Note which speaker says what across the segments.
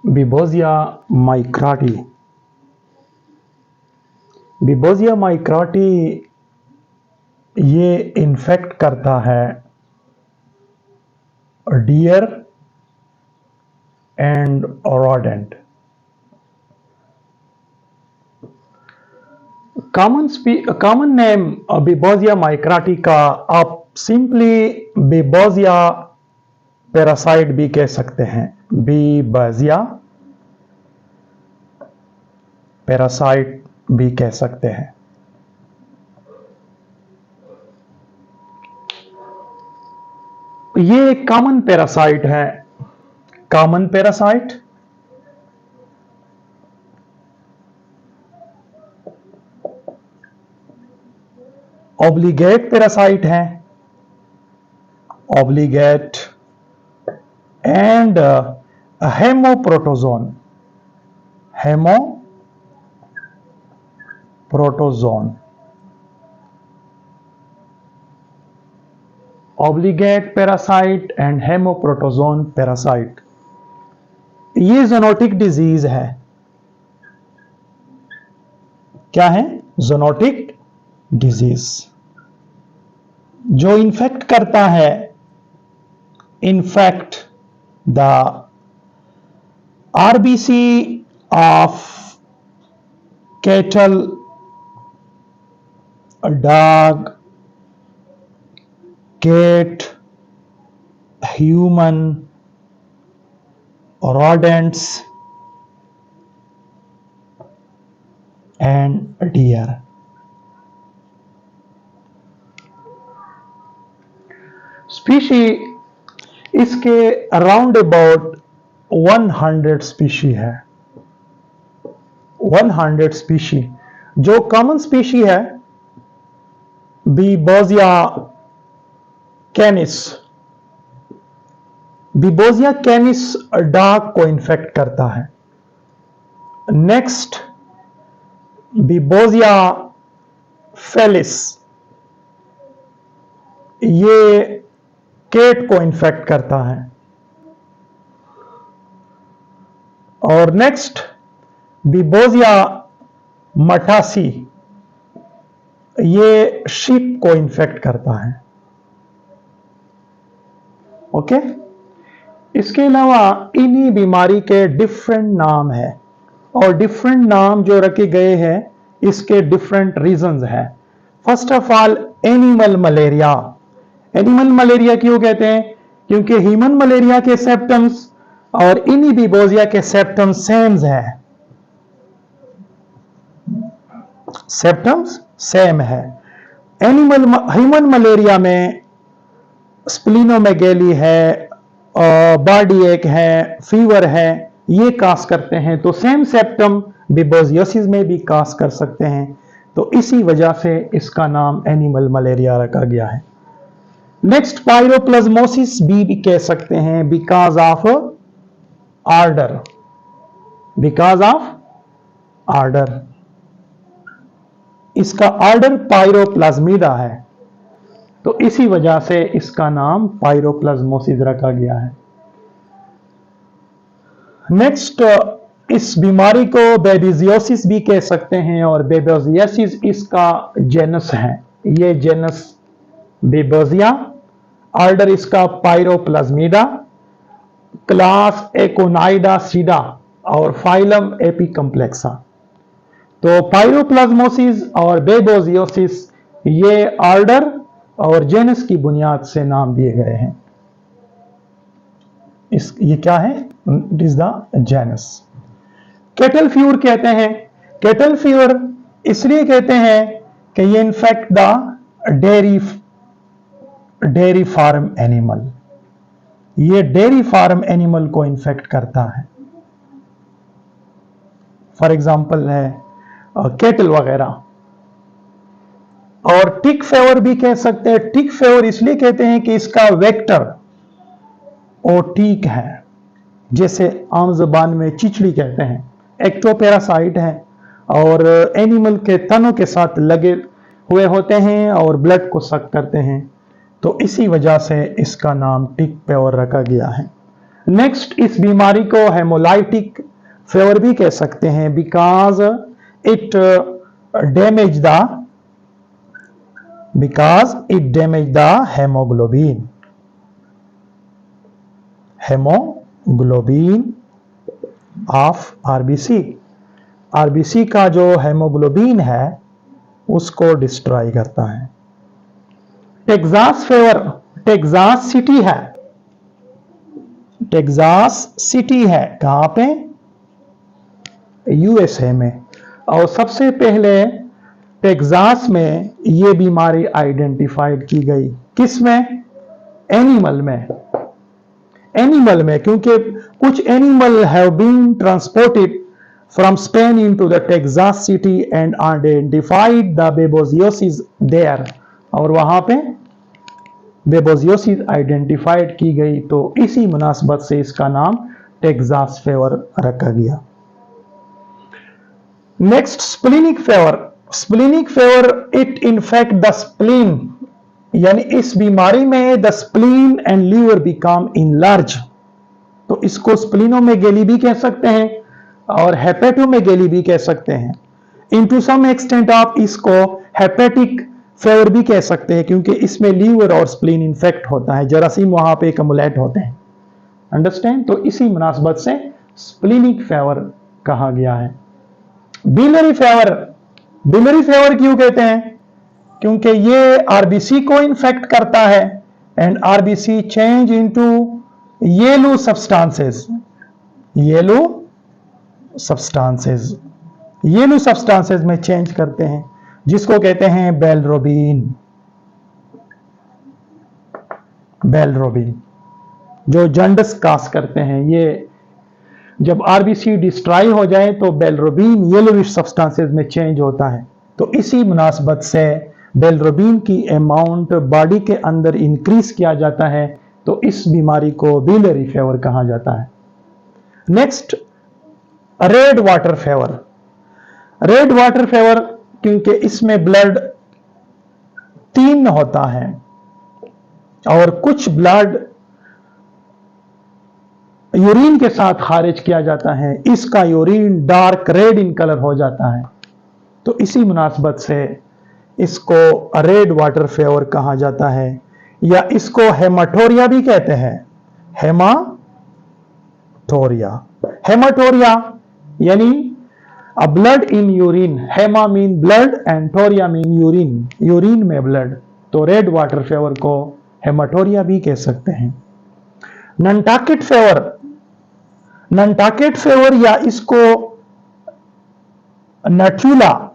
Speaker 1: बिबोजिया माइक्राटी। बिबोजिया माइक्राटी ये इन्फेक्ट करता है deer and rodent. Common name Babesia microti का आप सिंपली बिबोजिया पैरासाइट भी कह सकते हैं। बिबोजिया पैरासाइट भी कह सकते हैं। ये एक कॉमन पैरासाइट है। कॉमन पैरासाइट ऑब्लिगेट पैरासाइट है। Obligate and haemoprotozoan. Haemoprotozoan obligate parasite and haemoprotozoan parasite. ये ज़ूनोटिक डिजीज है। क्या है? ज़ूनोटिक डिजीज जो इन्फेक्ट करता है, infect the RBC of cattle, dog, cat, human, rodents and deer। Species इसके अराउंड अबाउट 100 स्पीशी है। 100 स्पीशी। जो कॉमन स्पीशी है बिबोजिया कैनिस। बिबोजिया कैनिस डॉग को इन्फेक्ट करता है। नेक्स्ट बिबोजिया फेलिस, ये कैट को इन्फेक्ट करता है। और नेक्स्ट बिबोजिया मटासी, ये शीप को इन्फेक्ट करता है। ओके। इसके अलावा इन्हीं बीमारी के डिफरेंट नाम है और डिफरेंट नाम जो रखे गए हैं इसके डिफरेंट रीजंस हैं। First of all animal malaria. Animal malaria क्यों कहते हैं? क्योंकि ह्यूमन मलेरिया के सिम्टम्स और इन्हीं बिबोजिया के सिम्टम्स सेम है। सिम्टम्स सेम है। ह्यूमन मलेरिया में स्प्लिनोमेगेली है, बॉडी एक है, फीवर है, ये कास करते हैं। तो सेम सिम्टम बिबोजियोसिस में भी कास कर सकते हैं। तो इसी वजह से इसका नाम एनिमल मलेरिया रखा गया है। नेक्स्ट पायरोप्लाज्मोसिस भी कह सकते हैं because of order. Because of order. इसका आर्डर पायरोप्लाज्मिडा है, तो इसी वजह से इसका नाम पायरोप्लाज्मोसिस रखा गया है। नेक्स्ट इस बीमारी को बेबिजियोसिस भी कह सकते हैं और बेबिजियोसिस इसका जेनस है। ये जेनस बिबोजिया, ऑर्डर इसका पायरोप्लाज्मिडा, क्लास एकोनाइडासीडा और फाइलम एपिकम्प्लेक्सा। तो पायरोप्लाज्मोसिस और बेबिजियोसिस ये ऑर्डर और जेनस की बुनियाद से नाम दिए गए हैं। ये क्या है? It is the genus. Cattle fever कहते हैं। कैटल फीवर इसलिए कहते हैं कि ये infect the dairy farm animal. ये डेयरी फार्म एनिमल को इन्फेक्ट करता है। फॉर एग्जांपल है कैटल वगैरह। और टिक फेवर भी कह सकते हैं। टिक फेवर इसलिए कहते हैं कि इसका वेक्टर ओटिक है, जैसे आम जुबान में चिचड़ी कहते हैं। एक्टोपैरासाइट है और एनिमल के तनों के साथ लगे हुए होते हैं और ब्लड को सक करते हैं। तो इसी वजह से इसका नाम टिक फेवर रखा गया है। नेक्स्ट, इस बीमारी को हेमोलाइटिक फीवर भी कह सकते हैं because it damage the haemoglobin of RBC. RBC का जो हेमोग्लोबिन है उसको डिस्ट्रॉय करता है। टेक्सास फीवर, टेक्सास सिटी है कहां पे? यूएसए में। और सबसे पहले टेक्सास में ये बीमारी आइडेंटिफाइड की गई। किसमें? एनिमल में, क्योंकि कुछ animal have been transported from Spain into the Texas city and identified the babesiosis there, और वहां पे बेबोजियोसिस आइडेंटिफाइड की गई, तो इसी मुनासबत से इसका नाम टेक्सास फीवर रखा गया। Next, splenic fever it infect the spleen, यानी इस बीमारी में the spleen and liver become enlarge, तो इसको स्प्लीनोमेगेली भी कह सकते हैं और हेपेटोमेगेली भी कह सकते हैं। इनटू सम एक्सटेंट आप इसको हेपेटिक फीवर भी कह सकते हैं, क्योंकि इसमें लीवर और स्प्लीन इन्फेक्ट होता है, जरासीम वहां पे कमुलेट होते हैं। अंडरस्टैंड? तो इसी मुनासबत से स्प्लीनिक फीवर कहा गया है। बिलियरी फीवर क्यों कहते हैं? क्योंकि ये आरबीसी को इन्फेक्ट करता है and RBC change into yellow substances में चेंज करते हैं, जिसको कहते हैं बेलरोबिन, जो जंडस कास करते हैं। ये जब आरबीसी डिस्ट्रॉय हो जाए तो बेलरोबिन येलोविश सब्सटेंसेस में चेंज होता है, तो इसी मुनासबत से बेलरोबिन की अमाउंट बॉडी के अंदर इंक्रीज किया जाता है, तो इस बीमारी को बिलियरी फीवर कहा जाता है। नेक्स्ट, रेड वाटर फीवर, क्योंकि इसमें ब्लड 3 होता है और कुछ ब्लड यूरिन के साथ खारिज किया जाता है, इसका urine dark red in colour हो जाता है, तो इसी मुनासबत से इसको रेड वाटर फीवर कहा जाता है, या इसको हेमाटोरिया भी कहते हैं। हेमाटोरिया यानी अ blood in urine, Hema mean blood and टोरिया mean urine में ब्लड, तो रेड वाटर फीवर को हेमाटोरिया भी कह सकते हैं। नंटाकेट फीवर या इसको नट्यूला,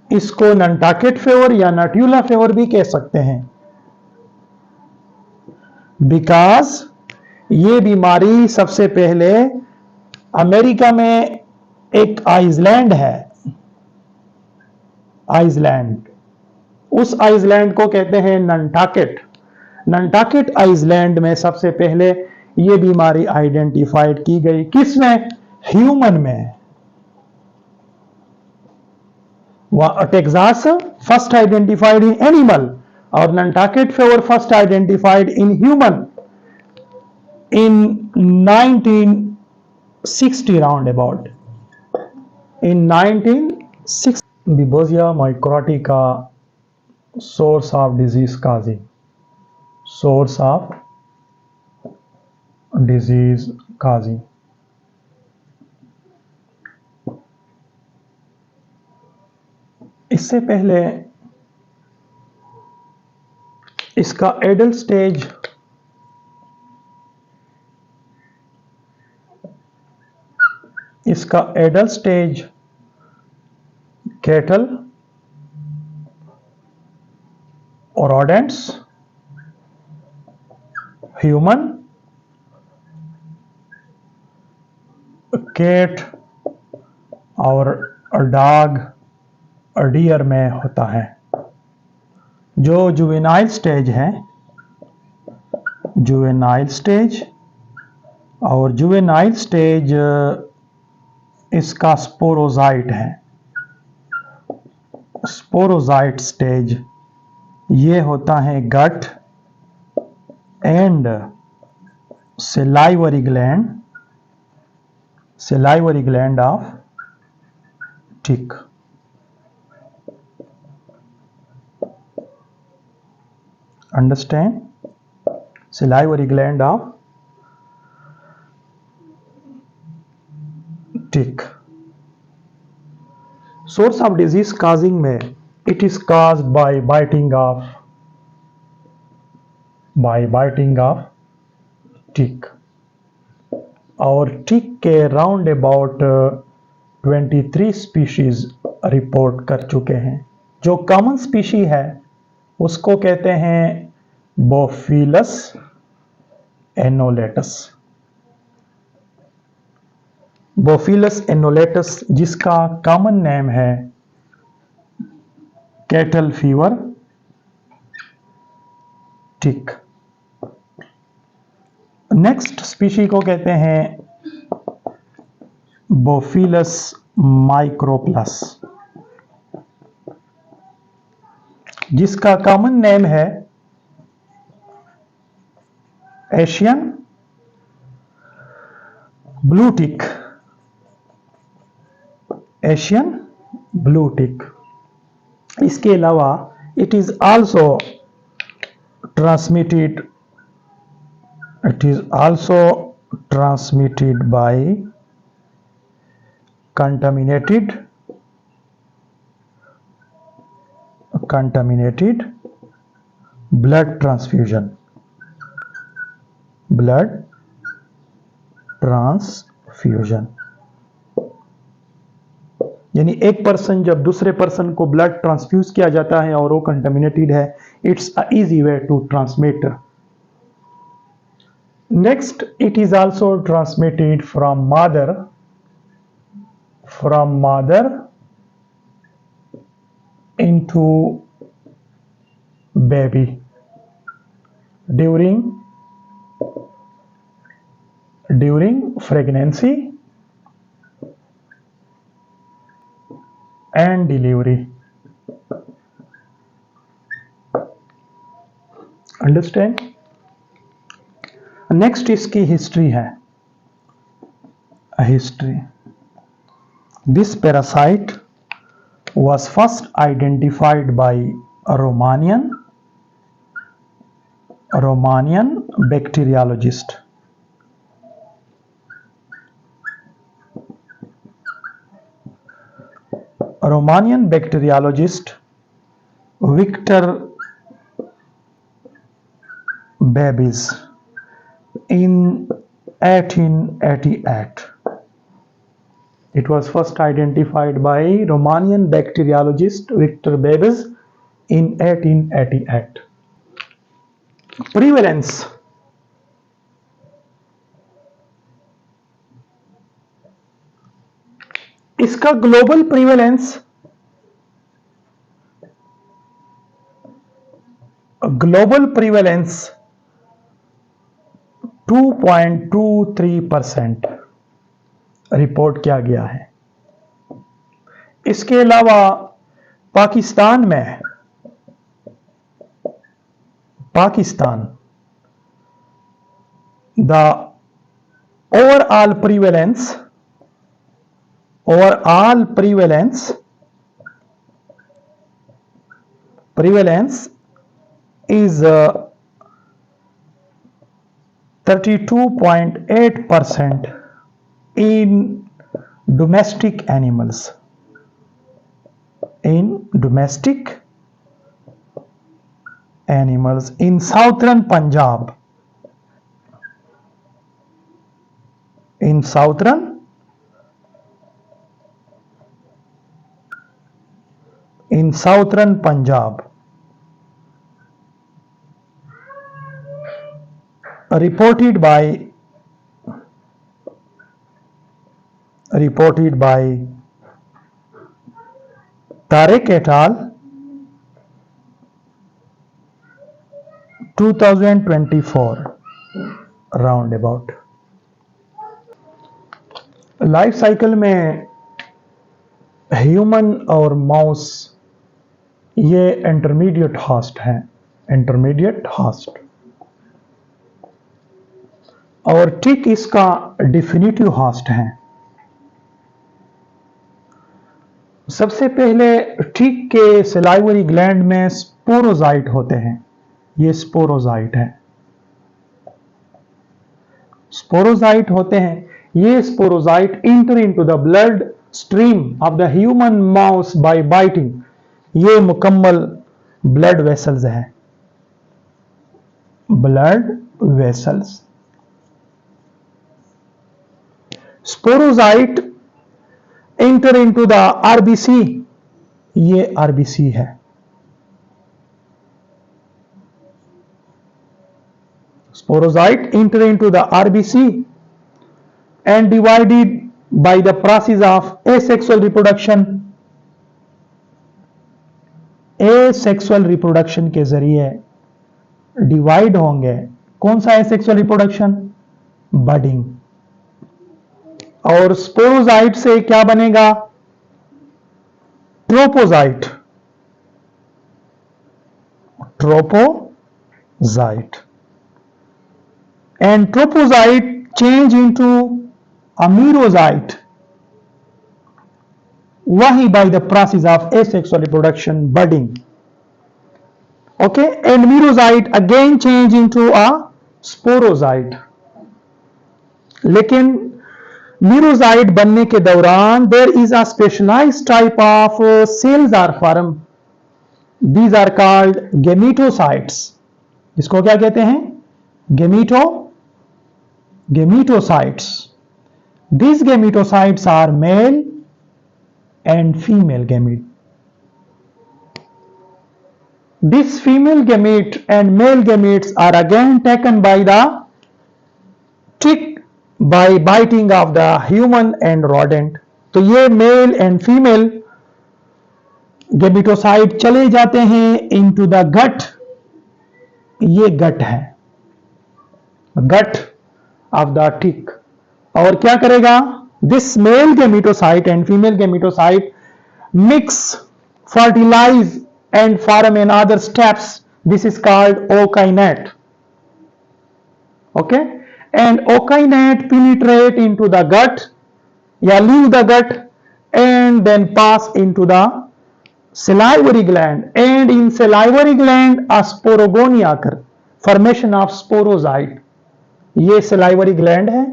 Speaker 1: इसको नंटाकेट फीवर या नट्यूला फीवर भी कह सकते हैं, बिकॉज ये बीमारी सबसे पहले अमेरिका में एक आइसलैंड है, उस आइसलैंड को कहते हैं नंटाकेट आइसलैंड में सबसे पहले ये बीमारी आइडेंटिफाइड की गई। किसमें? ह्यूमन में। Texas first identified in animal और Nantucket fever first identified in human in 1960 round about, in 1960। Babesia microtica source of disease causing. इससे पहले इसका एडल्ट स्टेज कैटल और रोडेंट्स, ह्यूमन, कैट और डॉग और डियर में होता है। जो जुवेनाइल स्टेज है, जुवेनाइल स्टेज इसका स्पोरोजाइट है, स्पोरोजाइट स्टेज, ये होता है gut and salivary gland of tick. Understand? Salivary gland of tick. Source of disease causing में, it is caused by biting of tick. और टिक के राउंड अबाउट 23 स्पीशीज रिपोर्ट कर चुके हैं। जो कॉमन स्पीशी है उसको कहते हैं बोफिलस एनोलेटस। बोफिलस एनोलेटस जिसका कॉमन नेम है कैटल फीवर टिक। नेक्स्ट स्पीशी को कहते हैं बोफिलस माइक्रोप्लस जिसका कॉमन नेम है Asian blue tick. Asian blue tick. इसके अलावा it is also transmitted by contaminated blood transfusion। यानी एक पर्सन जब दूसरे पर्सन को ब्लड ट्रांसफ्यूज किया जाता है और वो कंटामिनेटेड है, it's a easy way to transmit. Next, it is also transmitted from mother into baby during pregnancy and delivery। Understand? Next इसकी हिस्ट्री है। History, this parasite was first identified by a Romanian bacteriologist। Romanian bacteriologist Victor Babiš in 1888। It was first identified by Romanian bacteriologist Victor Babiš in 1888। Prevalence, इसका global prevalence 2.23% report किया गया है। इसके अलावा Pakistan the overall prevalence is 32.8% in domestic animals। in southern Punjab, reported by Tarek et al. 2024 round about. Life cycle में human और mouse ये intermediate host है, इंटरमीडिएट होस्ट। और टिक इसका डिफिनिटिव होस्ट है। सबसे पहले टिक के सलाइवरी ग्लैंड में स्पोरोजाइट होते हैं। ये स्पोरोजाइट है, स्पोरोजाइट होते हैं। ये sporozoite enter into the blood stream of the human mouse by biting. ये मुकम्मल ब्लड वेसल्स हैं, blood vessels. Sporozoite enter into the RBC. ये आरबीसी है। Sporocyte enter into the RBC and divided by the process of asexual reproduction। asexual reproduction के जरिए divide होंगे। कौन सा asexual reproduction? बडिंग। और स्पोरोजाइट से क्या बनेगा? ट्रोपोजाइट, ट्रोपोजाइट। and tropocyte change into a merocyte, wahi by the process of asexual reproduction, budding. Okay, and merocyte again change into a sporocyte। लेकिन merocyte बनने के दौरान there is a specialized type of cells are formed। These are called gametocytes। इसको क्या कहते हैं? Gametocytes। These gametocytes are male and female gamete। This female gamete and male gametes are again taken by the tick by biting of the human and rodent। तो ये male and female gametocyte चले जाते हैं into the गट। ये गट है, गट of the टिक। और क्या करेगा? This male gametocyte and female gametocyte mix, fertilize and form in other steps. This is called ookinete. Okay, and ookinete penetrate into the gut या leave the gut and then pass into the salivary gland, and in salivary gland a sporogony occur, formation of sporozyte। ये salivary gland है,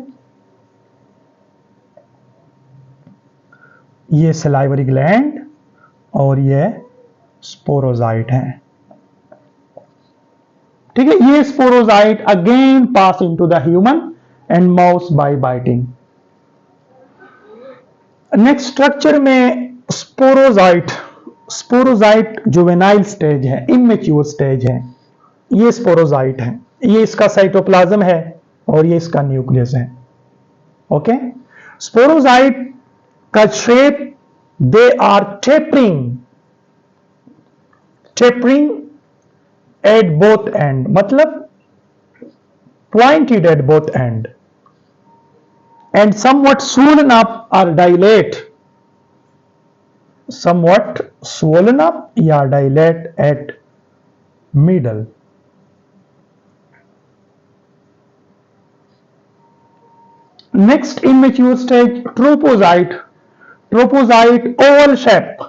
Speaker 1: ये salivary gland और ये sporozyte है। ठीक है, ये sporozyte again pass into the human and mouse by biting। Next structure में स्पोरोजाइट, स्पोरोजाइट जुवेनाइल स्टेज है, इमेच्योर स्टेज है। ये स्पोरोजाइट है, ये इसका साइटोप्लाज्म है और ये इसका न्यूक्लियस है। ओके, स्पोरोजाइट का shape, they are tapering, tapering at both end, मतलब pointed at both end, and somewhat swollen up or dilate, somewhat swollen up या dilate at middle। Next immature stage, tropozyte। tropozyte oval shape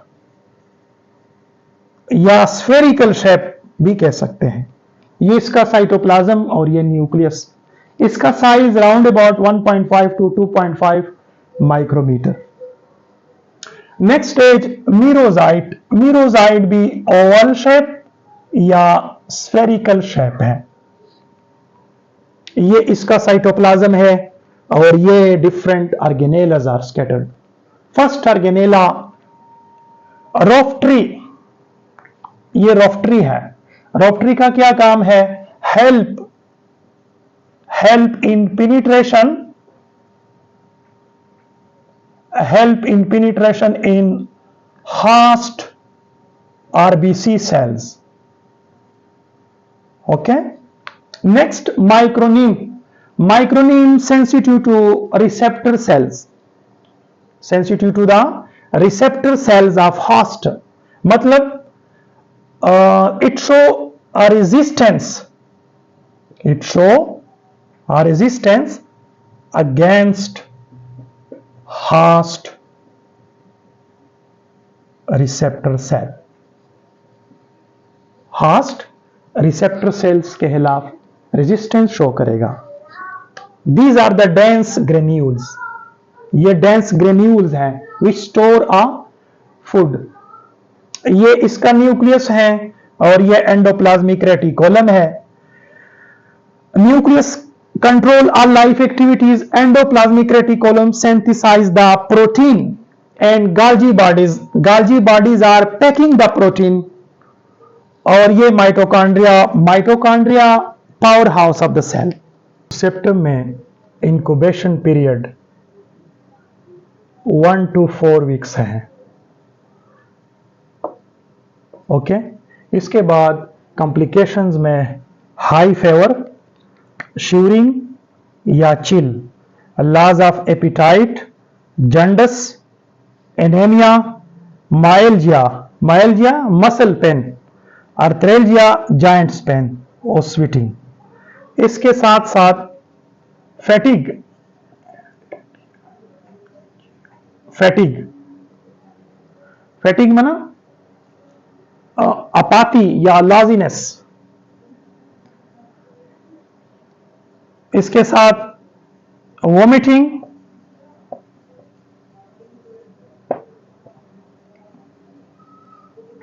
Speaker 1: या spherical shape भी कह सकते हैं। ये इसका cytoplasm और ये न्यूक्लियस। इसका size round about 1.5 to 2.5 micrometre. Next stage merozoite. Merozoite भी ओवल शेप या स्फेरिकल शेप है। ये इसका साइटोप्लाज्म है और ये different organelles are scattered. First organelle rhoptry, ये रोफ्ट्री है। रोफ्ट्री का क्या काम है? help in penetration in host RBC cells। okay, next microneme। microneme sensitive to receptor cells, sensitive to the receptor cells of host। मतलब it show a resistance. It show a resistance against host receptor cell. Host receptor cells के खिलाफ resistance show करेगा. These are the dense granules. ये dense granules हैं which store a food. ये इसका nucleus है और ये एंडोप्लाज्मिक रेटिकुलम है. Nucleus control all life activities. Endoplasmic reticulum synthesize the protein and Golgi bodies are packing the protein. और ये mitochondria power house of the cell. Receptor में incubation period 1 to 4 weeks है. Okay. इसके बाद complications में high fever, shivering या chill, loss of appetite, jaundice, anaemia, myalgia muscle pain, arthralgia joints pain और sweating. इसके साथ साथ फैटिग में ना अपाती या लाजीनेस. इसके साथ वोमिटिंग,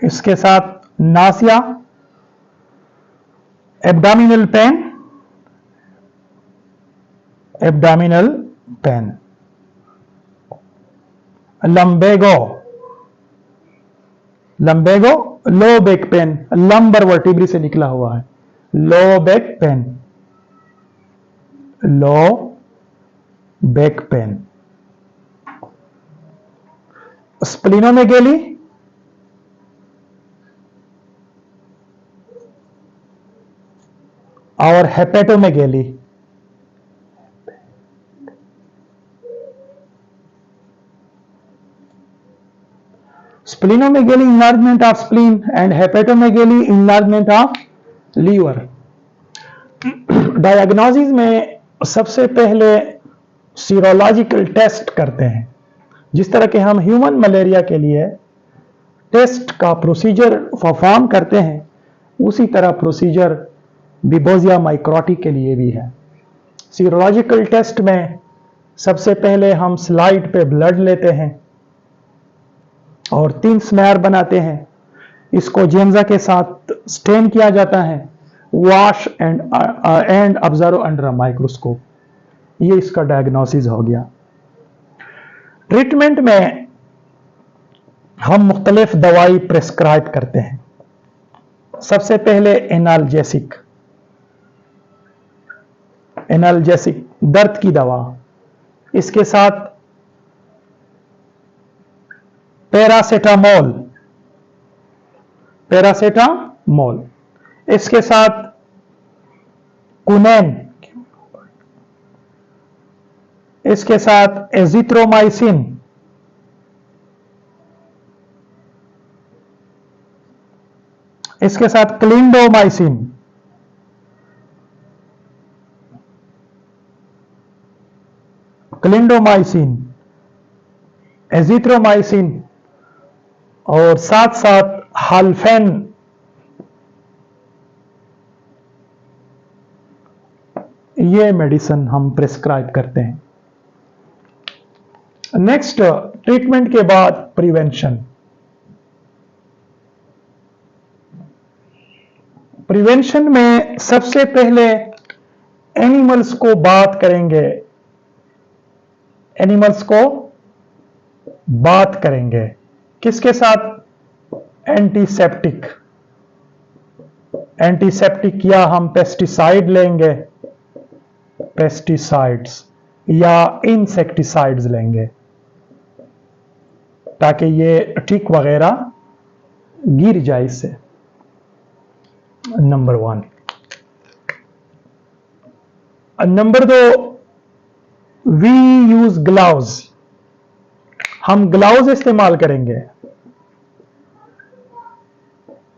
Speaker 1: इसके साथ Nasiya, abdominal pain, lumbago, low back pain, lumbar vertebrae से निकला हुआ है. लो बैक पेन, स्प्लिनोमेगेली, और हेपेटोमेगेली. Splenomegaly enlargement of spleen and hepatomegaly enlargement of liver. Diagnosis में सबसे पहले सीरोलॉजिकल टेस्ट करते हैं. जिस तरह के हम ह्यूमन मलेरिया के लिए टेस्ट का प्रोसीजर परफॉर्म करते हैं, उसी तरह प्रोसीजर बिबोजिया माइक्रोटी के लिए भी है. सीरोलॉजिकल टेस्ट में सबसे पहले हम स्लाइड पे ब्लड लेते हैं और 3 स्मेयर बनाते हैं. इसको जेम्सा के साथ स्टेन किया जाता है. Wash and observe under a microscope. ये इसका डायग्नोसिस हो गया. ट्रीटमेंट में हम मुख्तलिफ दवाई प्रेस्क्राइब करते हैं. सबसे पहले एनाल्जेसिक दर्द की दवा. इसके साथ पैरासेटामोल. इसके साथ कुनैन. इसके साथ एजिथ्रोमाइसिन. इसके साथ क्लिंडोमाइसिन, एजिथ्रोमाइसिन और साथ साथ हाल्फेन. ये मेडिसिन हम प्रिस्क्राइब करते हैं. नेक्स्ट, ट्रीटमेंट के बाद प्रिवेंशन. प्रिवेंशन में सबसे पहले एनिमल्स को बात करेंगे. किसके साथ? एंटीसेप्टिक या हम पेस्टिसाइड लेंगे, पेस्टिसाइड्स या इंसेक्टिसाइड्स लेंगे ताकि ये टिक वगैरह गिर जाए इससे. Number 1. Number 2, we use gloves. हम ग्लव्स इस्तेमाल करेंगे.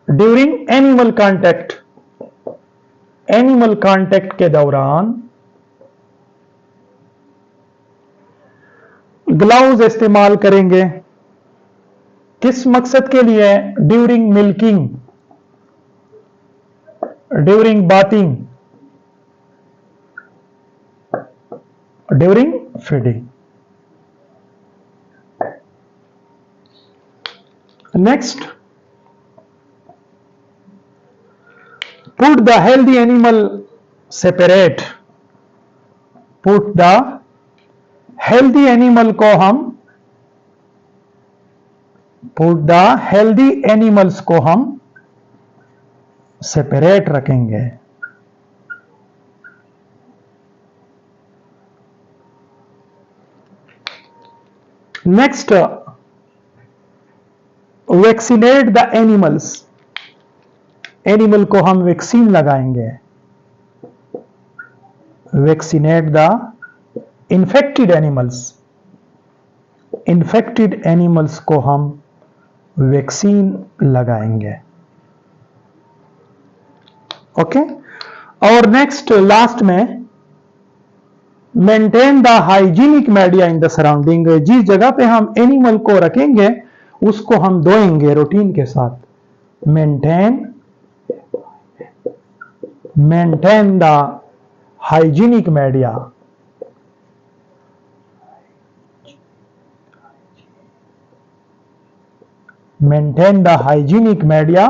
Speaker 1: ड्यूरिंग एनिमल कांटेक्ट के दौरान ग्लव्स इस्तेमाल करेंगे। किस मकसद के लिए? During milking, during bathing, during feeding. Next, put the healthy animal separate. Put the healthy animal को हम पुट द हेल्दी एनिमल्स को हम सेपरेट रखेंगे। Next, vaccinate the animals. Animal को हम वैक्सीन लगाएंगे। Vaccinate the infected animals. Infected animals को हम वैक्सीन लगाएंगे। ओके। और नेक्स्ट, लास्ट में, maintain the hygienic media in the surrounding. जिस जगह पे हम एनिमल को रखेंगे उसको हम धोएंगे रूटीन के साथ। Maintain the hygienic media. Maintain the hygienic media